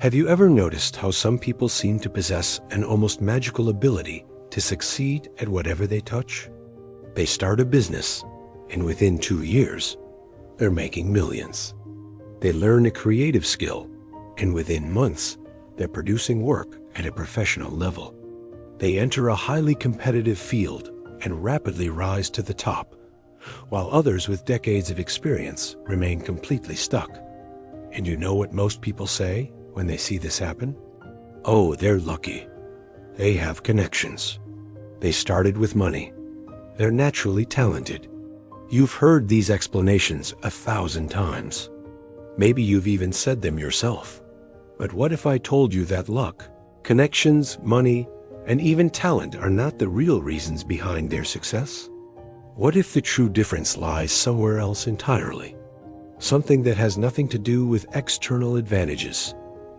Have you ever noticed how some people seem to possess an almost magical ability to succeed at whatever they touch? They start a business, and within 2 years, they're making millions. They learn a creative skill, and within months, they're producing work at a professional level. They enter a highly competitive field and rapidly rise to the top, while others with decades of experience remain completely stuck. And you know what most people say when they see this happen? Oh, they're lucky. They have connections. They started with money. They're naturally talented. You've heard these explanations 1,000 times. Maybe you've even said them yourself. But what if I told you that luck, connections, money, and even talent are not the real reasons behind their success? What if the true difference lies somewhere else entirely? Something that has nothing to do with external advantages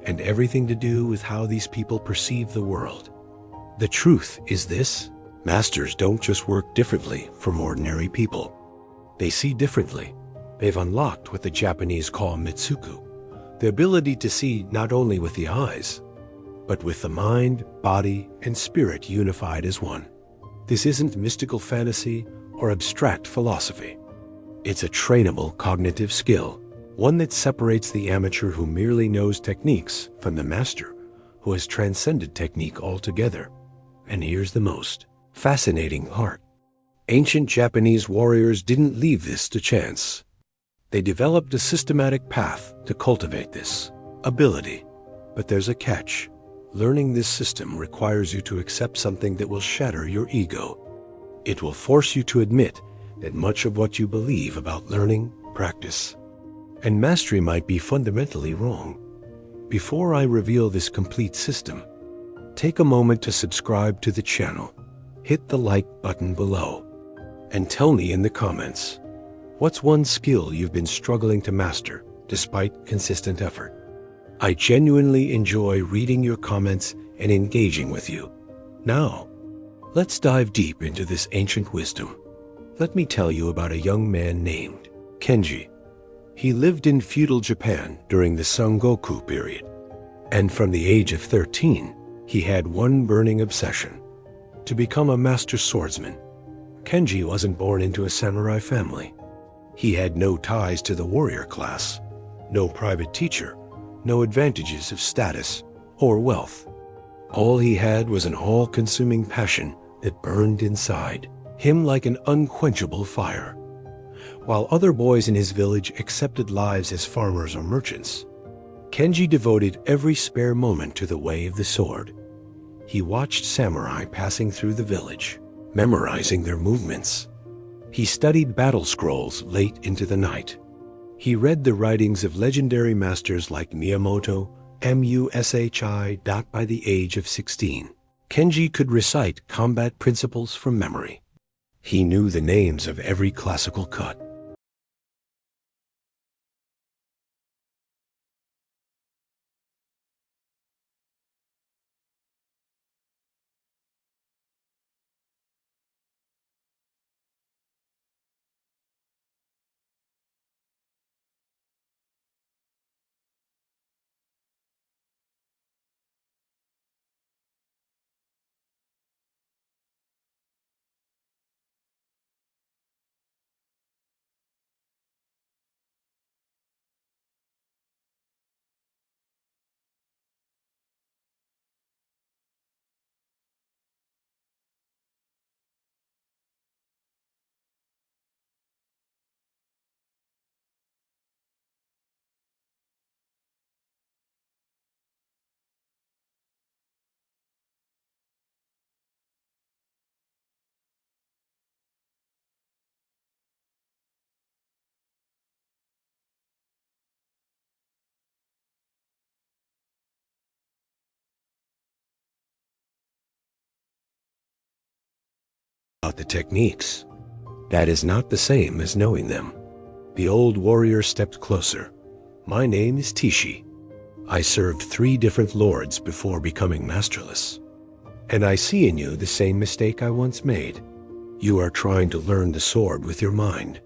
and everything to do with how these people perceive the world. The truth is this: masters don't just work differently from ordinary people. They see differently. They've unlocked what the Japanese call mitsuku, the ability to see not only with the eyes, but with the mind, body, and spirit unified as one. This isn't mystical fantasy or abstract philosophy. It's a trainable cognitive skill, one that separates the amateur who merely knows techniques from the master who has transcended technique altogether. And here's the most fascinating part. Ancient Japanese warriors didn't leave this to chance. They developed a systematic path to cultivate this ability. But there's a catch. Learning this system requires you to accept something that will shatter your ego. It will force you to admit that much of what you believe about learning, practice, and mastery might be fundamentally wrong. Before I reveal this complete system, take a moment to subscribe to the channel, hit the like button below, and tell me in the comments, what's one skill you've been struggling to master despite consistent effort? I genuinely enjoy reading your comments and engaging with you. Now, let's dive deep into this ancient wisdom. Let me tell you about a young man named Kenji. He lived in feudal Japan during the Sengoku period, and from the age of 13, he had one burning obsession: to become a master swordsman. Kenji wasn't born into a samurai family. He had no ties to the warrior class, no private teacher, no advantages of status or wealth. All he had was an all-consuming passion that burned inside him like an unquenchable fire. While other boys in his village accepted lives as farmers or merchants, Kenji devoted every spare moment to the way of the sword. He watched samurai passing through the village, memorizing their movements. He studied battle scrolls late into the night. He read the writings of legendary masters like Miyamoto, Mushi. By the age of 16, Kenji could recite combat principles from memory. He knew the names of every classical cut. About the techniques, that is not the same as knowing them. The old warrior stepped closer. My name is Tishi. I served 3 different lords before becoming masterless. And I see in you the same mistake I once made. You are trying to learn the sword with your mind.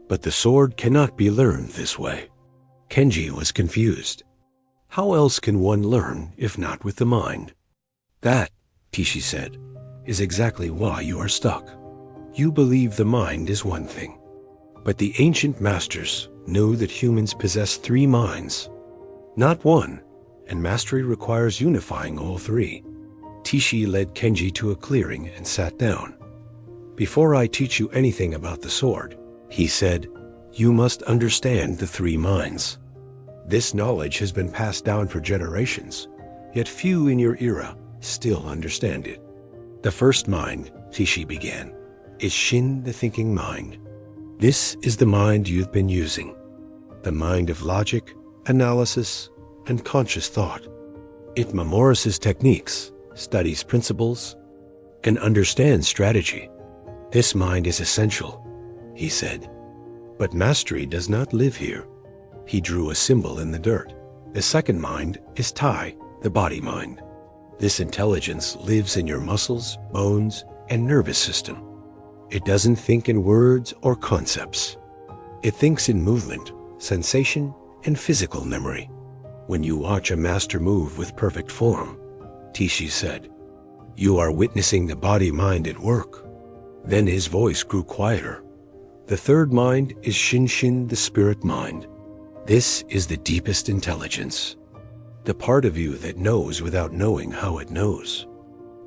But the sword cannot be learned this way. Kenji was confused. How else can one learn if not with the mind? That, Tishi said, is exactly why you are stuck. You believe the mind is one thing. But the ancient masters knew that humans possess three minds, not one, and mastery requires unifying all three. Tishi led Kenji to a clearing and sat down. Before I teach you anything about the sword, he said, you must understand the three minds. This knowledge has been passed down for generations, yet few in your era still understand it. The first mind, Tishi began, is Shin, the thinking mind. This is the mind you've been using, the mind of logic, analysis, and conscious thought. It memorizes techniques, studies principles, and understands strategy. This mind is essential, he said. But mastery does not live here. He drew a symbol in the dirt. The second mind is Tai, the body mind. This intelligence lives in your muscles, bones, and nervous system. It doesn't think in words or concepts. It thinks in movement, sensation, and physical memory. When you watch a master move with perfect form, Tishi said, you are witnessing the body mind at work. Then his voice grew quieter. The third mind is Shin, the spirit mind. This is the deepest intelligence, the part of you that knows without knowing how it knows.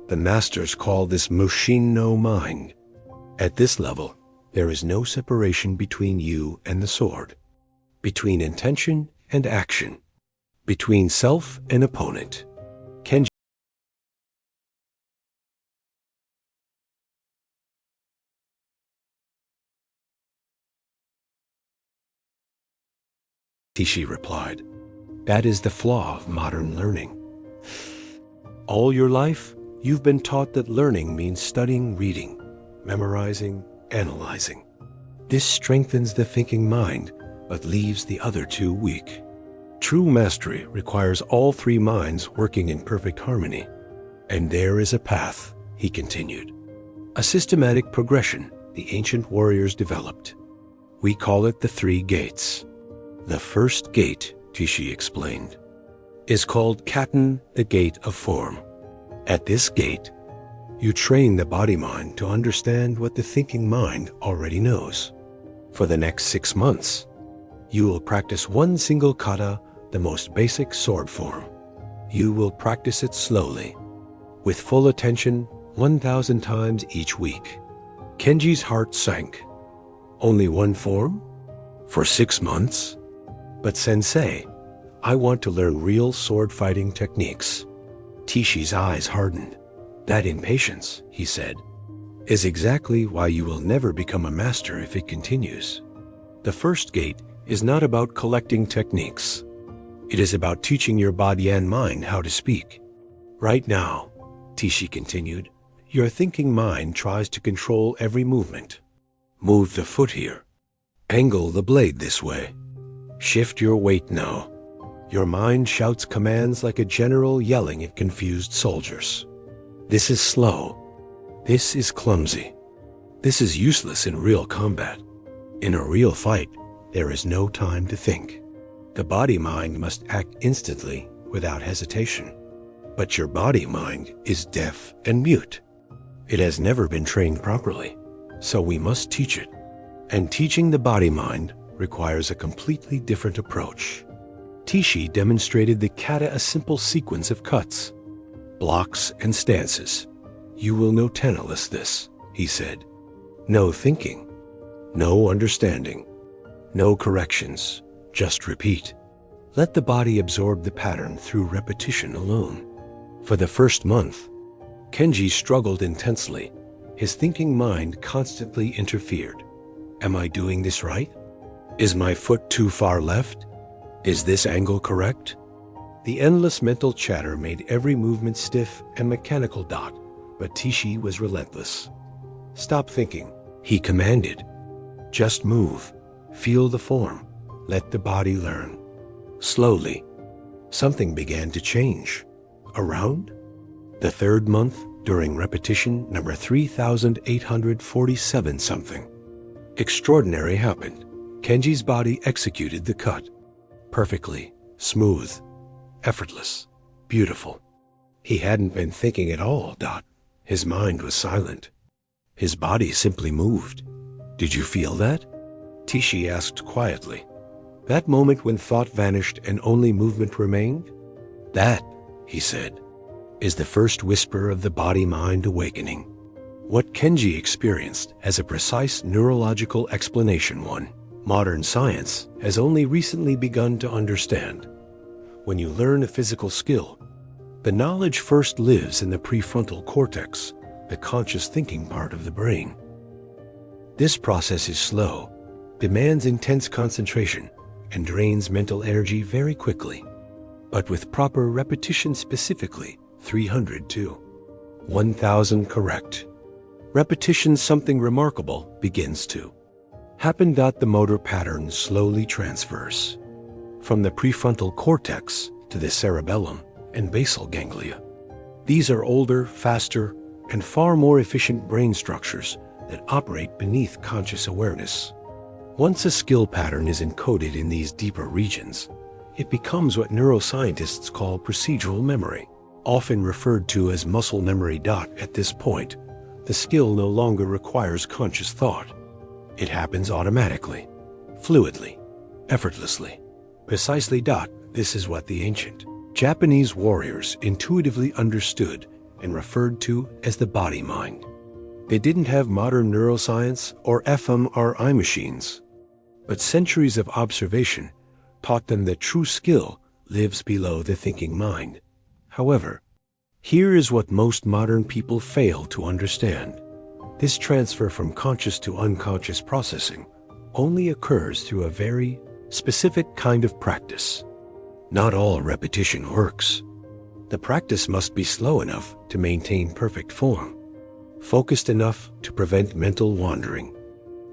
The masters call this Mushin no mind. At this level, there is no separation between you and the sword, between intention and action, between self and opponent. Kenji Tishi replied, that is the flaw of modern learning. All your life, you've been taught that learning means studying, reading, memorizing, analyzing. This strengthens the thinking mind, but leaves the other two weak. True mastery requires all three minds working in perfect harmony. And there is a path, he continued. A systematic progression the ancient warriors developed. We call it the three gates. The first gate, Tishi explained, is called Katen, the gate of form. At this gate, you train the body mind to understand what the thinking mind already knows. For the next 6 months, you will practice one single kata, the most basic sword form. You will practice it slowly, with full attention 1,000 times each week. Kenji's heart sank. Only one form? For 6 months? But sensei, I want to learn real sword fighting techniques. Tishi's eyes hardened. That impatience, he said, is exactly why you will never become a master if it continues. The first gate is not about collecting techniques. It is about teaching your body and mind how to speak. Right now, Tishi continued, your thinking mind tries to control every movement. Move the foot here. Angle the blade this way. Shift your weight now. Your mind shouts commands like a general yelling at confused soldiers. This is slow. This is clumsy. This is useless in real combat. In a real fight, there is no time to think. The body-mind must act instantly without hesitation. But your body-mind is deaf and mute. It has never been trained properly, so we must teach it. And teaching the body-mind requires a completely different approach. Tishi demonstrated the kata, a simple sequence of cuts, blocks, and stances. You will know tennis this, he said. No thinking, no understanding, no corrections, just repeat. Let the body absorb the pattern through repetition alone. For the first month, Kenji struggled intensely. His thinking mind constantly interfered. Am I doing this right? Is my foot too far left? Is this angle correct? The endless mental chatter made every movement stiff and mechanical. But Tishi was relentless. Stop thinking, he commanded. Just move, feel the form, let the body learn. Slowly, something began to change. Around the third month, during repetition number 3,847 something, extraordinary happened. Kenji's body executed the cut perfectly, smooth, effortless, beautiful. He hadn't been thinking at all, Dot. His mind was silent. His body simply moved. Did you feel that? Tishi asked quietly. That moment when thought vanished and only movement remained? That, he said, is the first whisper of the body-mind awakening. What Kenji experienced has a precise neurological explanation one modern science has only recently begun to understand. When you learn a physical skill, the knowledge first lives in the prefrontal cortex, the conscious thinking part of the brain. This process is slow, demands intense concentration, and drains mental energy very quickly. But with proper repetition, specifically 300 to 1000 correct repetition, something remarkable begins to happen. The motor pattern slowly transfers from the prefrontal cortex to the cerebellum and basal ganglia. These are older, faster, and far more efficient brain structures that operate beneath conscious awareness. Once a skill pattern is encoded in these deeper regions, it becomes what neuroscientists call procedural memory, often referred to as muscle memory. At this point, the skill no longer requires conscious thought. It happens automatically, fluidly, effortlessly. Precisely. This is what the ancient Japanese warriors intuitively understood and referred to as the body-mind. They didn't have modern neuroscience or fMRI machines, but centuries of observation taught them that true skill lives below the thinking mind. However, here is what most modern people fail to understand. This transfer from conscious to unconscious processing only occurs through a very specific kind of practice. Not all repetition works. The practice must be slow enough to maintain perfect form, focused enough to prevent mental wandering,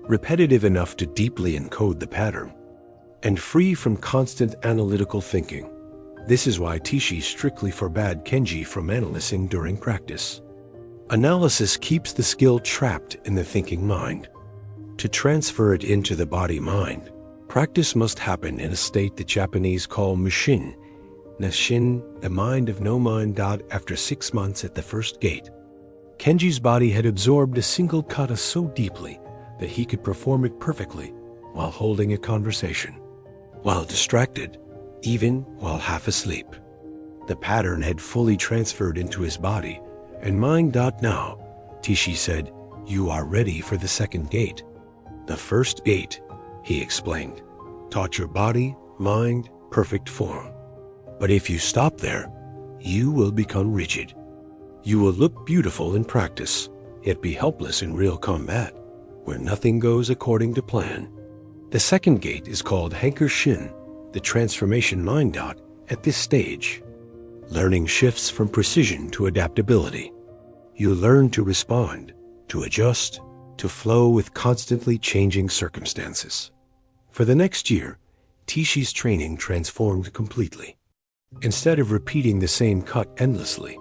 repetitive enough to deeply encode the pattern, and free from constant analytical thinking. This is why Tishi strictly forbade Kenji from analyzing during practice. Analysis keeps the skill trapped in the thinking mind. To transfer it into the body-mind, practice must happen in a state the Japanese call mushin, nashin, the mind of no mind. After 6 months at the first gate, Kenji's body had absorbed a single kata so deeply that he could perform it perfectly while holding a conversation, while distracted, even while half asleep. The pattern had fully transferred into his body and mind. Now, Tishi said, you are ready for the second gate. The first gate, he explained, taught your body, mind, perfect form. But if you stop there, you will become rigid. You will look beautiful in practice, yet be helpless in real combat, where nothing goes according to plan. The second gate is called Hanker Shin, the transformation mind. At this stage, learning shifts from precision to adaptability. You learn to respond, to adjust, to flow with constantly changing circumstances. For the next year, Tishi's training transformed completely. Instead of repeating the same cut endlessly,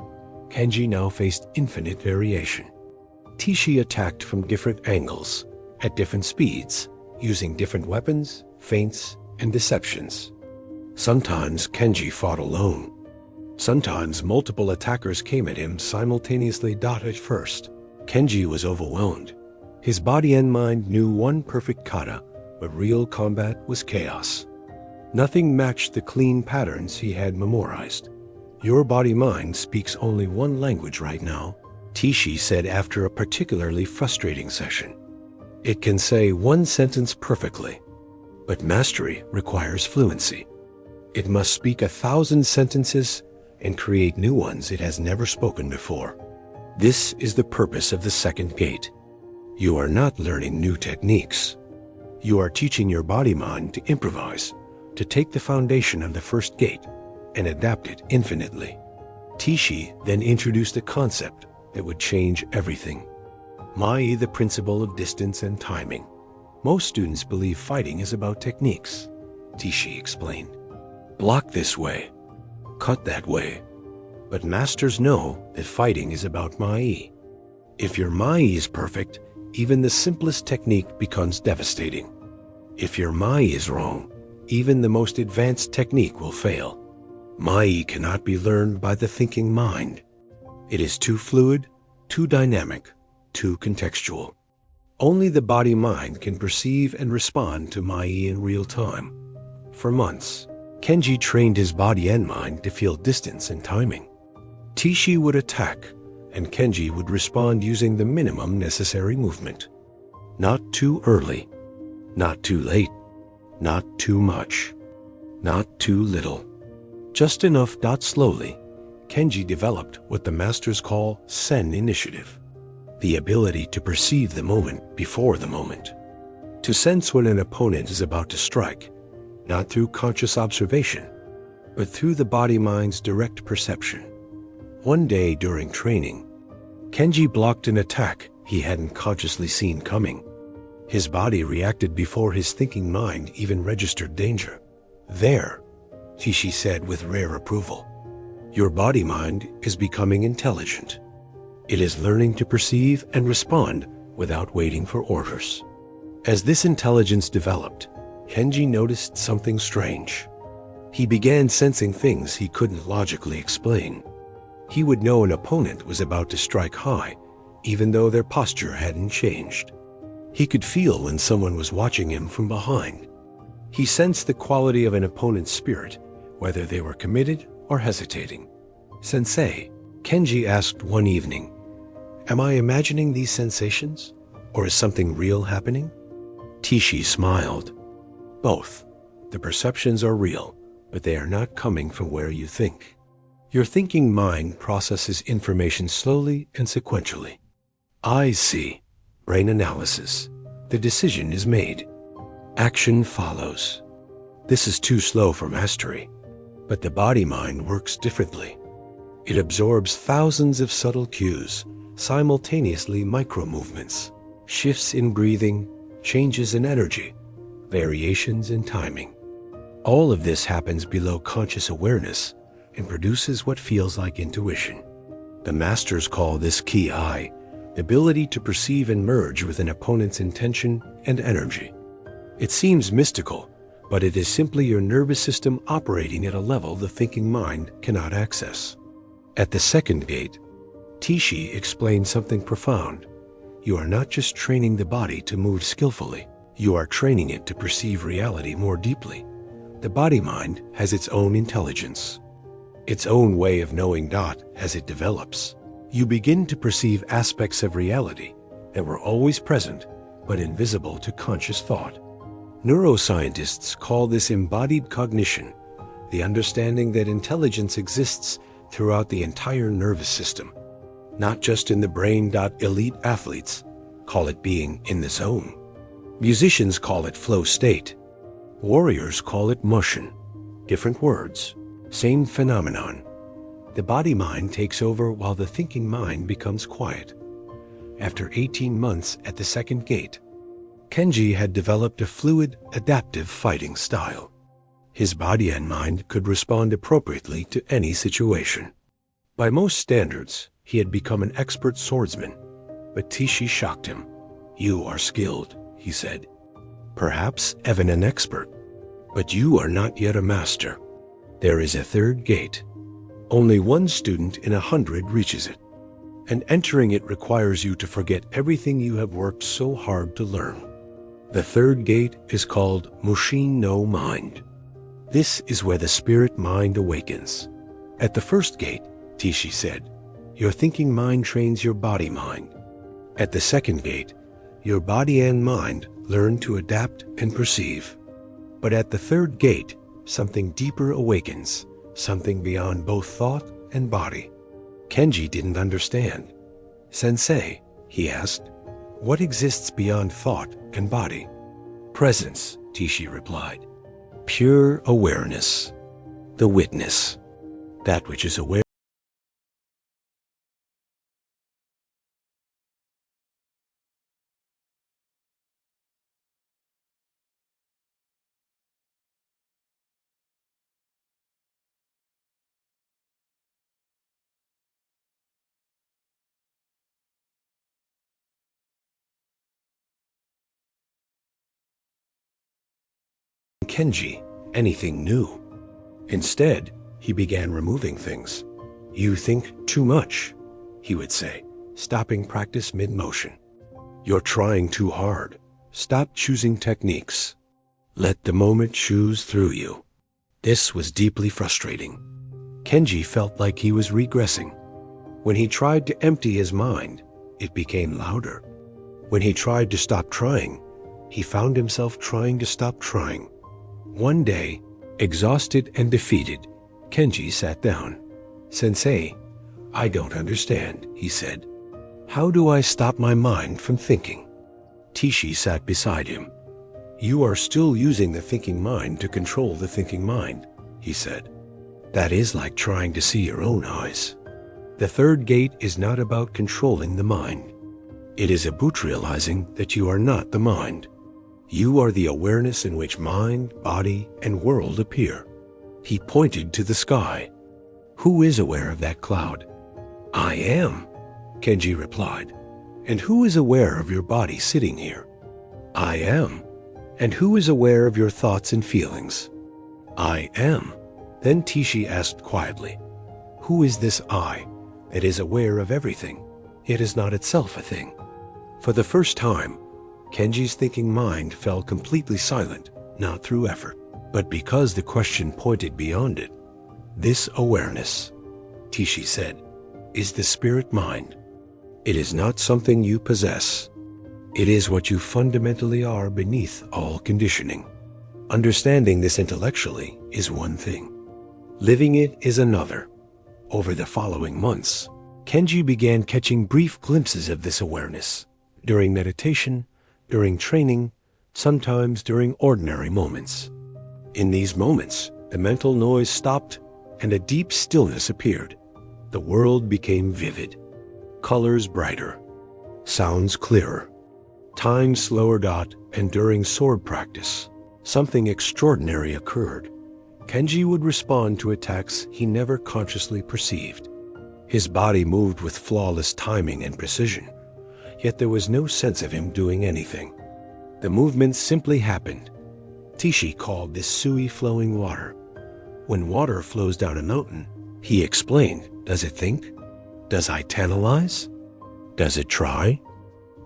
Kenji now faced infinite variation. Tishi attacked from different angles, at different speeds, using different weapons, feints, and deceptions. Sometimes Kenji fought alone. Sometimes multiple attackers came at him simultaneously. At first, Kenji was overwhelmed. His body and mind knew one perfect kata, but real combat was chaos. Nothing matched the clean patterns he had memorized. Your body-mind speaks only one language right now, Tishi said after a particularly frustrating session. It can say one sentence perfectly, but mastery requires fluency. It must speak 1,000 sentences and create new ones it has never spoken before. This is the purpose of the second gate. You are not learning new techniques. You are teaching your body-mind to improvise, to take the foundation of the first gate and adapt it infinitely. Tishi then introduced a concept that would change everything. Mai, the principle of distance and timing. Most students believe fighting is about techniques, Tishi explained. Block this way, cut that way. But masters know that fighting is about Mai. If your Mai is perfect, even the simplest technique becomes devastating. If your Mai is wrong, even the most advanced technique will fail. Mai cannot be learned by the thinking mind. It is too fluid, too dynamic, too contextual. Only the body-mind can perceive and respond to Mai in real time. For months, Kenji trained his body and mind to feel distance and timing. Tishi would attack, and Kenji would respond using the minimum necessary movement. Not too early, not too late, not too much, not too little. Just enough. Slowly, Kenji developed what the masters call Sen initiative, the ability to perceive the moment before the moment, to sense when an opponent is about to strike, not through conscious observation, but through the body-mind's direct perception. One day during training, Kenji blocked an attack he hadn't consciously seen coming. His body reacted before his thinking mind even registered danger. "There," Tishi said with rare approval. "Your body-mind is becoming intelligent. It is learning to perceive and respond without waiting for orders." As this intelligence developed, Kenji noticed something strange. He began sensing things he couldn't logically explain. He would know an opponent was about to strike high, even though their posture hadn't changed. He could feel when someone was watching him from behind. He sensed the quality of an opponent's spirit, whether they were committed or hesitating. "Sensei," Kenji asked one evening, "am I imagining these sensations, or is something real happening?" Tishi smiled. "Both. The perceptions are real, but they are not coming from where you think. Your thinking mind processes information slowly and sequentially. Eyes see, brain analysis. The decision is made. Action follows. This is too slow for mastery, but the body-mind works differently. It absorbs thousands of subtle cues, simultaneously micro-movements, shifts in breathing, changes in energy, variations in timing. All of this happens below conscious awareness and produces what feels like intuition. The masters call this ki, the ability to perceive and merge with an opponent's intention and energy. It seems mystical, but it is simply your nervous system operating at a level the thinking mind cannot access. At the second gate, Tishi explained something profound. You are not just training the body to move skillfully, you are training it to perceive reality more deeply. The body-mind has its own intelligence, its own way of knowing. As it develops, you begin to perceive aspects of reality that were always present but invisible to conscious thought. Neuroscientists call this embodied cognition, the understanding that intelligence exists throughout the entire nervous system, not just in the brain. Elite athletes call it being in the zone. Musicians call it flow state. Warriors call it motion. Different words, same phenomenon. The body-mind takes over while the thinking mind becomes quiet. After 18 months at the second gate, Kenji had developed a fluid, adaptive fighting style. His body and mind could respond appropriately to any situation. By most standards, he had become an expert swordsman, but Tishi shocked him. "You are skilled," he said. "Perhaps even an expert, but you are not yet a master. There is a third gate. Only one student in 100 reaches it, and entering it requires you to forget everything you have worked so hard to learn. The third gate is called Mushin no Mind. This is where the spirit mind awakens. At the first gate," Tishi said, "your thinking mind trains your body mind. At the second gate, your body and mind learn to adapt and perceive. But at the third gate, something deeper awakens, something beyond both thought and body." Kenji didn't understand. "Sensei," he asked, "what exists beyond thought and body?" "Presence," Tishi replied. "Pure awareness. The witness. That which is aware." Kenji anything new. Instead, He began removing things. "You think too much," he would say, stopping practice mid-motion. "You're trying too hard. Stop choosing techniques. Let the moment choose through you." This was deeply frustrating. Kenji felt like he was regressing. When he tried to empty his mind, it became louder. When he tried to stop trying, he found himself trying to stop trying. One day, exhausted and defeated, Kenji sat down. "Sensei, I don't understand," he said. "How do I stop my mind from thinking?" Tishi sat beside him. "You are still using the thinking mind to control the thinking mind," he said. "That is like trying to see your own eyes. The third gate is not about controlling the mind. It is about realizing that you are not the mind. You are the awareness in which mind, body, and world appear." He pointed to the sky. "Who is aware of that cloud?" "I am," Kenji replied. "And who is aware of your body sitting here?" "I am." "And who is aware of your thoughts and feelings?" "I am." Then Tishi asked quietly, "Who is this I that is aware of everything? It is not itself a thing." For the first time, Kenji's thinking mind fell completely silent, not through effort, but because the question pointed beyond it. "This awareness," Tishi said, "is the spirit mind. It is not something you possess. It is what you fundamentally are beneath all conditioning. Understanding this intellectually is one thing. Living it is another." Over the following months, Kenji began catching brief glimpses of this awareness, during meditation, during training, sometimes during ordinary moments. In these moments, the mental noise stopped and a deep stillness appeared. The world became vivid, colors brighter, sounds clearer. Time slowered out, and during sword practice, something extraordinary occurred. Kenji would respond to attacks he never consciously perceived. His body moved with flawless timing and precision, yet there was no sense of him doing anything. The movements simply happened. Tishi called this sui flowing water. When water flows down a mountain, he explained, does it think? Does it tantalize? Does it try?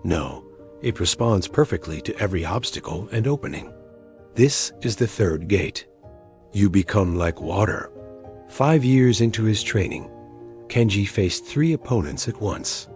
No, it responds perfectly to every obstacle and opening. This is the third gate. You become like water. 5 years into his training, Kenji faced 3 opponents at once.